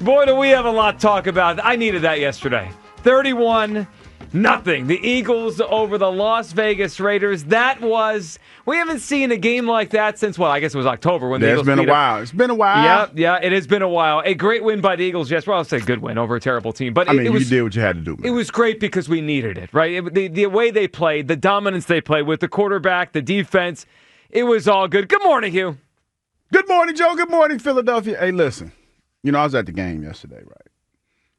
Boy, do we have a lot to talk about. I needed that yesterday. 31-0. The Eagles over the Las Vegas Raiders. We haven't seen a game like that since, I guess it was October when the Eagles beat It's been a while. It's been a while. Yeah, it has been a while. A great win by the Eagles. Yes, I'll say good win over a terrible team. But you did what you had to do, man. It was great because we needed it, right? The way they played, the dominance they played with the quarterback, the defense, it was all good. Good morning, Hugh. Good morning, Joe. Good morning, Philadelphia. Hey, listen. I was at the game yesterday, right?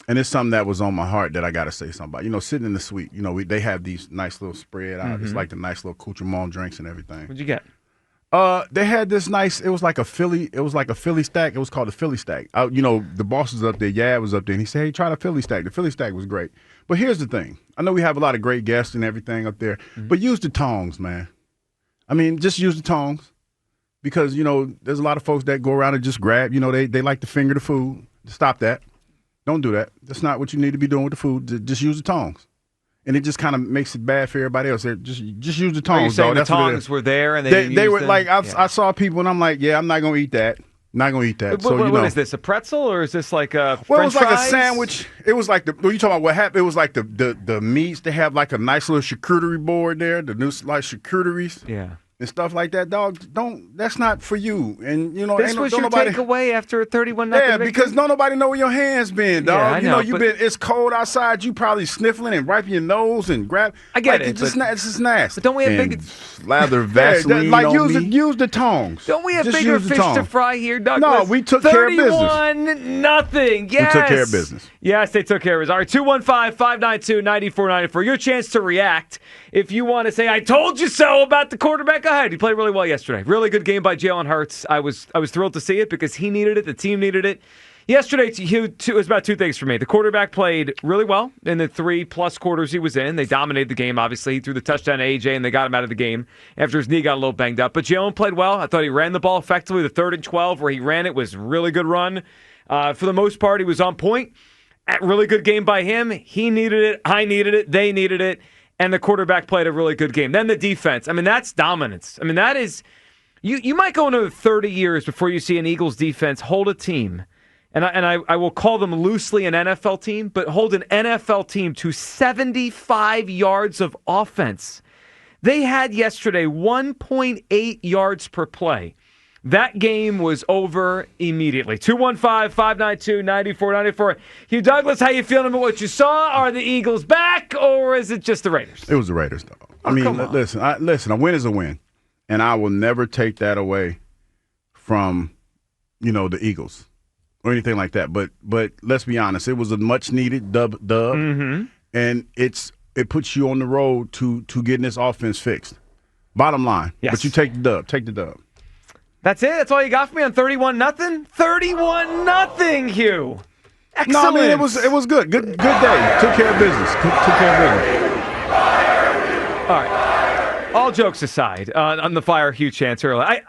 And it's something that was on my heart that I got to say something about. Sitting in the suite, they have these nice little spread out. Mm-hmm. It's like the nice little accoutrement drinks and everything. What'd you get? They had this nice, it was like a Philly stack. It was called the Philly stack. The boss was up there, Yad was up there, and he said, hey, try the Philly stack. The Philly stack was great. But here's the thing. I know we have a lot of great guests and everything up there, but use the tongs, man. Just use the tongs. Because, there's a lot of folks that go around and just grab, they like to finger the food. Stop that. Don't do that. That's not what you need to be doing with the food. Just use the tongs. And it just kind of makes it bad for everybody else. Just use the tongs. Are you saying the tongs were there and they were them? Like, I saw people and I'm like, yeah, I'm not going to eat that. Not going to eat that. What is this, a pretzel or is this like a French Well, it was like fries? A sandwich. It was like when you talking about what happened, it was like the meats. They have like a nice little charcuterie board there, the new like charcuteries. Yeah. And stuff like that, dog. That's not for you. And this was your takeaway after a 31-0. Yeah, because nobody know where your hands been, dog. Yeah, I know, it's cold outside. You probably sniffling and wiping your nose and grab. I get it. It's just nasty. But don't we have big lather Vaseline use the tongs. Don't we have bigger fish to fry here, Douglas? No, we took care of business. 31-0. Yes. We took care of business. Yes, they took care of business. All right, 215-592-9494. Your chance to react. If you want to say, I told you so about the quarterback, go ahead. He played really well yesterday. Really good game by Jalen Hurts. I was thrilled to see it because he needed it. The team needed it. Yesterday, it was about two things for me. The quarterback played really well in the 3+ quarters he was in. They dominated the game, obviously. He threw the touchdown to A.J., and they got him out of the game after his knee got a little banged up. But Jalen played well. I thought he ran the ball effectively. The 3rd and 12 where he ran it was a really good run. For the most part, he was on point. A really good game by him. He needed it. I needed it. They needed it. And the quarterback played a really good game. Then the defense. That's dominance. That is – you might go another 30 years before you see an Eagles defense hold a team, and I will call them loosely an NFL team, but hold an NFL team to 75 yards of offense. They had yesterday 1.8 yards per play. That game was over immediately. 215-592-9494. Hugh Douglas, how you feeling about what you saw? Are the Eagles back, or is it just the Raiders? It was the Raiders, though. Listen, a win is a win, and I will never take that away from, the Eagles or anything like that. But let's be honest, it was a much-needed dub, and it puts you on the road to getting this offense fixed. Bottom line. Yes. But you take the dub. Take the dub. That's it? That's all you got for me on 31-0? 31-0 Hugh. Excellent. No, it was good. Good day. Took care of business. Took care of business. All right. All jokes aside, on the fire Hugh chance earlier,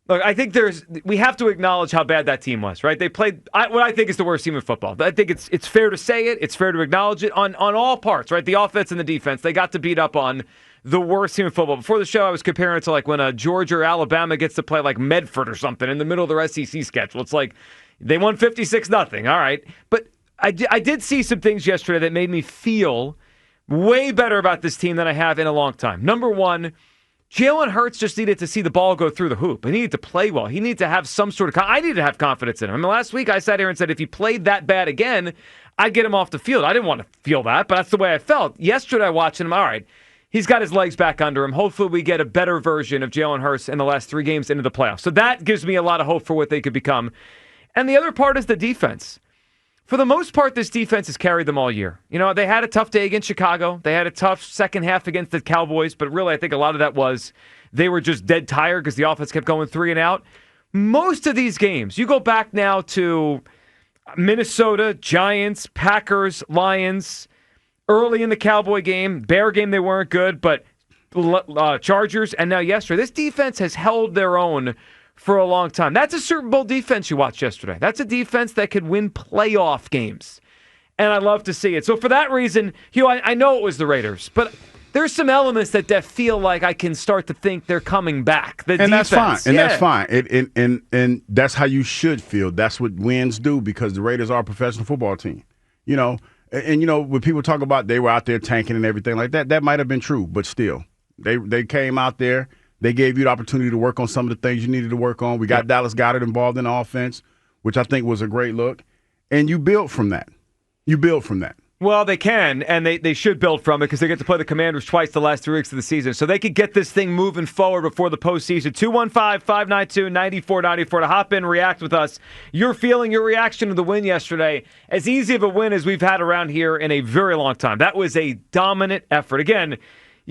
I think we have to acknowledge how bad that team was, right? They played what I think is the worst team in football. I think it's fair to say it. It's fair to acknowledge it on all parts, right? The offense and the defense. They got to beat up on the worst team in football. Before the show, I was comparing it to like when a Georgia or Alabama gets to play like Medford or something in the middle of their SEC schedule. It's like they won 56-0. All right. But I did see some things yesterday that made me feel way better about this team than I have in a long time. Number one, Jalen Hurts just needed to see the ball go through the hoop. He needed to play well. He needed to have some sort of I needed to have confidence in him. Last week I sat here and said if he played that bad again, I'd get him off the field. I didn't want to feel that, but that's the way I felt. Yesterday, watching him, all right, he's got his legs back under him. Hopefully we get a better version of Jalen Hurts in the last 3 games into the playoffs. So that gives me a lot of hope for what they could become. And the other part is the defense. For the most part, this defense has carried them all year. They had a tough day against Chicago. They had a tough second half against the Cowboys, but really I think a lot of that was they were just dead tired because the offense kept going 3 and out. Most of these games, you go back now to Minnesota, Giants, Packers, Lions, early in the Cowboy game, Bear game, they weren't good, but Chargers, and now yesterday. This defense has held their own for a long time. That's a Super Bowl defense you watched yesterday. That's a defense that could win playoff games, and I love to see it. So for that reason, Hugh, I know it was the Raiders, but there's some elements that feel like I can start to think they're coming back. The and defense, that's fine. And yeah. that's fine. And that's how you should feel. That's what wins do, because the Raiders are a professional football team. You know, and you know, when people talk about they were out there tanking and everything like that, that might have been true, but still, they came out there. They gave you the opportunity to work on some of the things you needed to work on. We got Dallas Goedert involved in the offense, which I think was a great look. And you build from that. Well, they can, and they should build from it because they get to play the Commanders twice the last 3 weeks of the season. So they could get this thing moving forward before the postseason. 215-592-9494 to hop in, react with us. Your feeling, your reaction to the win yesterday. As easy of a win as we've had around here in a very long time. That was a dominant effort. Again,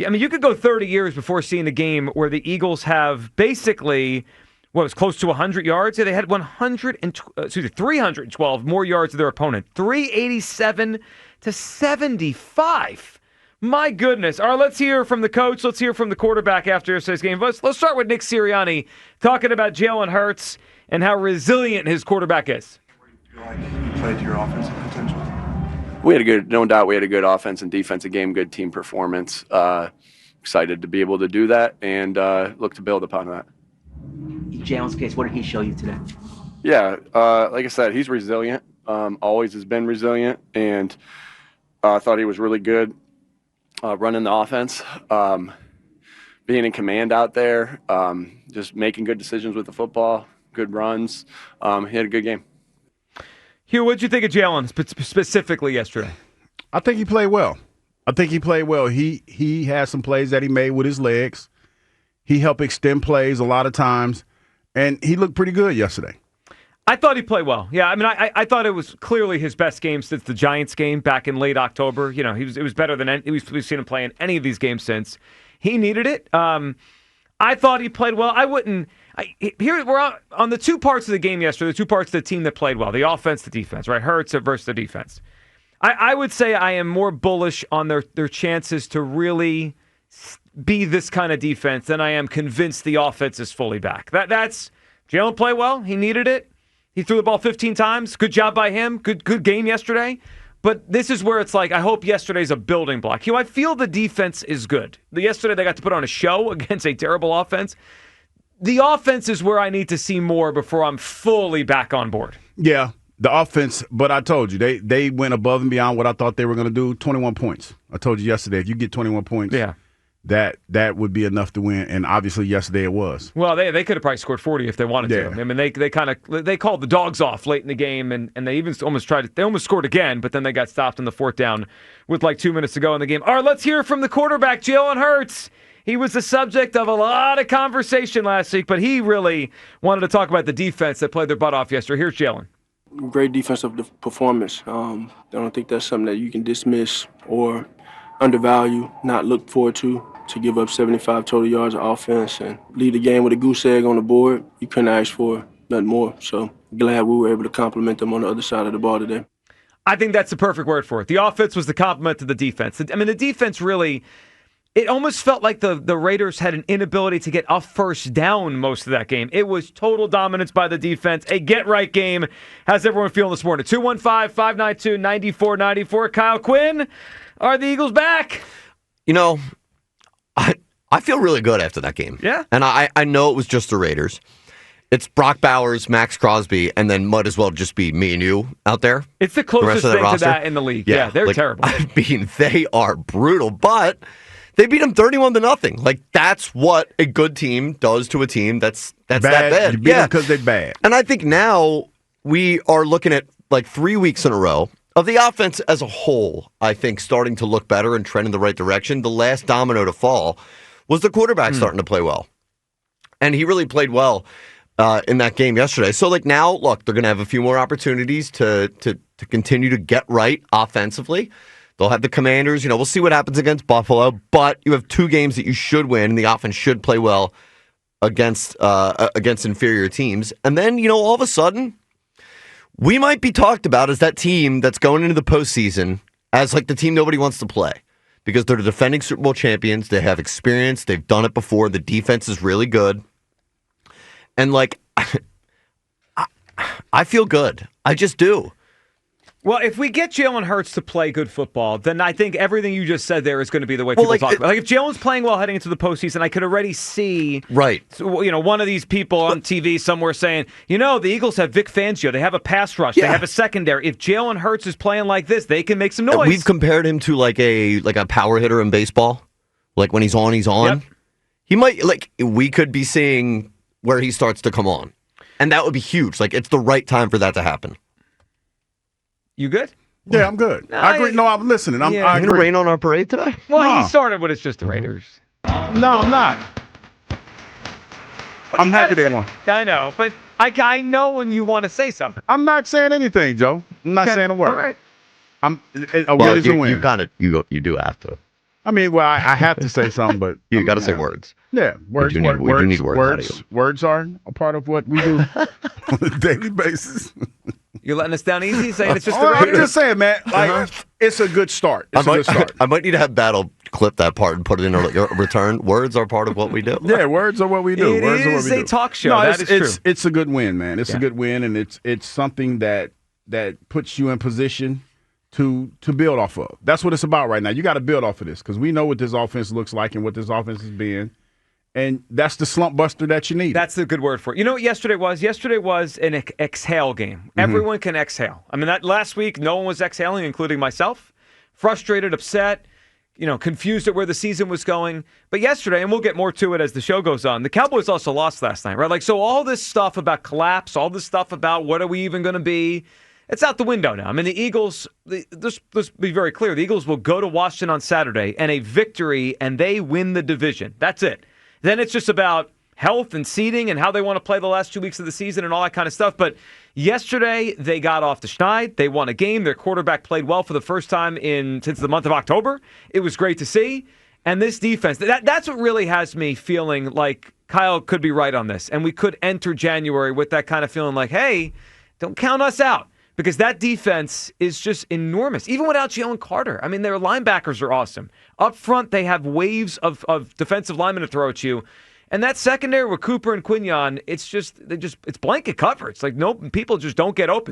I mean, you could go 30 years before seeing a game where the Eagles have basically, what was close to 100 yards? They had 312 more yards than their opponent. 387 to 75. My goodness. All right, let's hear from the coach. Let's hear from the quarterback after yesterday's game. Let's start with Nick Sirianni talking about Jalen Hurts and how resilient his quarterback is. You feel like you played to your offensive potential? No doubt we had a good offense and defensive game, good team performance. Excited to be able to do that and look to build upon that. In Jalen's case, what did he show you today? Yeah, like I said, he's resilient, always has been resilient, and I thought he was really good running the offense, being in command out there, just making good decisions with the football, good runs. He had a good game. Hugh, what did you think of Jalen specifically yesterday? I think he played well. He had some plays that he made with his legs. He helped extend plays a lot of times, and he looked pretty good yesterday. I thought he played well. Yeah, I mean, I thought it was clearly his best game since the Giants game back in late October. You know, it was better than we've seen him play in any of these games since. He needed it. I thought he played well. Here we're on the two parts of the game yesterday, the two parts of the team that played well, the offense, the defense, right? Hurts versus the defense. I would say I am more bullish on their chances to really be this kind of defense than I am convinced the offense is fully back. That's Jalen played well. He needed it. He threw the ball 15 times. Good job by him. Good game yesterday. But this is where it's like, I hope yesterday's a building block. I feel the defense is good. Yesterday they got to put on a show against a terrible offense. The offense is where I need to see more before I'm fully back on board. Yeah, the offense, but I told you, they went above and beyond what I thought they were going to do. 21 points. I told you yesterday, if you get 21 points, that would be enough to win, and obviously yesterday it was. Well, they could have probably scored 40 if they wanted to. I mean, they called the dogs off late in the game, and they even almost scored again, but then they got stopped on the fourth down with like 2 minutes to go in the game. All right, let's hear from the quarterback, Jalen Hurts. He was the subject of a lot of conversation last week, but he really wanted to talk about the defense that played their butt off yesterday. Here's Jalen. Great defensive performance. I don't think that's something that you can dismiss or undervalue, not look forward to give up 75 total yards of offense and lead the game with a goose egg on the board. You couldn't ask for nothing more. So glad we were able to compliment them on the other side of the ball today. I think that's the perfect word for it. The offense was the compliment to the defense. I mean, the defense really, it almost felt like the Raiders had an inability to get a first down most of that game. It was total dominance by the defense. A get-right game. How's everyone feeling this morning? 215-592-9494. Kyle Quinn, are the Eagles back? You know, I feel really good after that game. Yeah. And I know it was just the Raiders. It's Brock Bowers, Max Crosby, and then might as well just be me and you out there. It's the closest thing to that in the league. Yeah, they're terrible. I mean, they are brutal, but they beat them 31-0. Like, that's what a good team does to a team that's that bad. You beat them because they're bad. And I think now we are looking at like 3 weeks in a row of the offense as a whole, I think, starting to look better and trend in the right direction. The last domino to fall was the quarterback starting to play well. And he really played well in that game yesterday. So, like, now, look, they're going to have a few more opportunities to continue to get right offensively. They'll have the Commanders. You know, we'll see what happens against Buffalo. But you have two games that you should win, and the offense should play well against inferior teams. And then, you know, all of a sudden, we might be talked about as that team that's going into the postseason as, like, the team nobody wants to play. Because they're the defending Super Bowl champions. They have experience. They've done it before. The defense is really good. And, like, I feel good. I just do. Well, if we get Jalen Hurts to play good football, then I think everything you just said there is going to be the way people talk about it. Like if Jalen's playing well heading into the postseason, I could already see one of these people on TV somewhere saying, the Eagles have Vic Fangio. They have a pass rush. They have a secondary. If Jalen Hurts is playing like this, they can make some noise. We've compared him to like a power hitter in baseball. Like when he's on, he's on. Yep. He might we could be seeing where he starts to come on. And that would be huge. Like it's the right time for that to happen. You good? Yeah, I'm good. No, I agree. No, I'm listening. You going to rain on our parade today? Well, he started with it's just the Raiders. No, I'm not. I'm happy they won. I know, but I know when you want to say something. I'm not saying anything, Joe. I'm not saying a word. All right. A win is a win. You do have to. I mean, well, I have to say something, but you got to say words. Yeah, words. We do need words. Words are a part of what we do on a daily basis. You're letting us down easy, saying it's just the Raiders? I'm just saying, man. It's a good start. It's a good start. I might need to have Battle clip that part and put it in a return. Words are part of what we do. Yeah, words are what we do. It is a talk show. No, that is true. It's a good win, man. It's a good win, and it's something that puts you in position to build off of. That's what it's about right now. You got to build off of this because we know what this offense looks like and what this offense has been. And that's the slump buster that you need. That's the good word for it. You know what yesterday was? Yesterday was an exhale game. Mm-hmm. Everyone can exhale. I mean, that last week, no one was exhaling, including myself. Frustrated, upset, confused at where the season was going. But yesterday, and we'll get more to it as the show goes on, the Cowboys also lost last night, right? So all this stuff about collapse, all this stuff about what are we even going to be, it's out the window now. I mean, the Eagles, let's be very clear, the Eagles will go to Washington on Saturday, and a victory, and they win the division. That's it. Then it's just about health and seeding and how they want to play the last 2 weeks of the season and all that kind of stuff. But yesterday, they got off the schneid. They won a game. Their quarterback played well for the first time since the month of October. It was great to see. And this defense, that's what really has me feeling like Kyle could be right on this. And we could enter January with that kind of feeling like, hey, don't count us out. Because that defense is just enormous. Even without Jalen Carter. I mean, their linebackers are awesome. Up front, they have waves of defensive linemen to throw at you. And that secondary with Cooper and Quinyon, it's blanket coverage. Like, no, people just don't get open.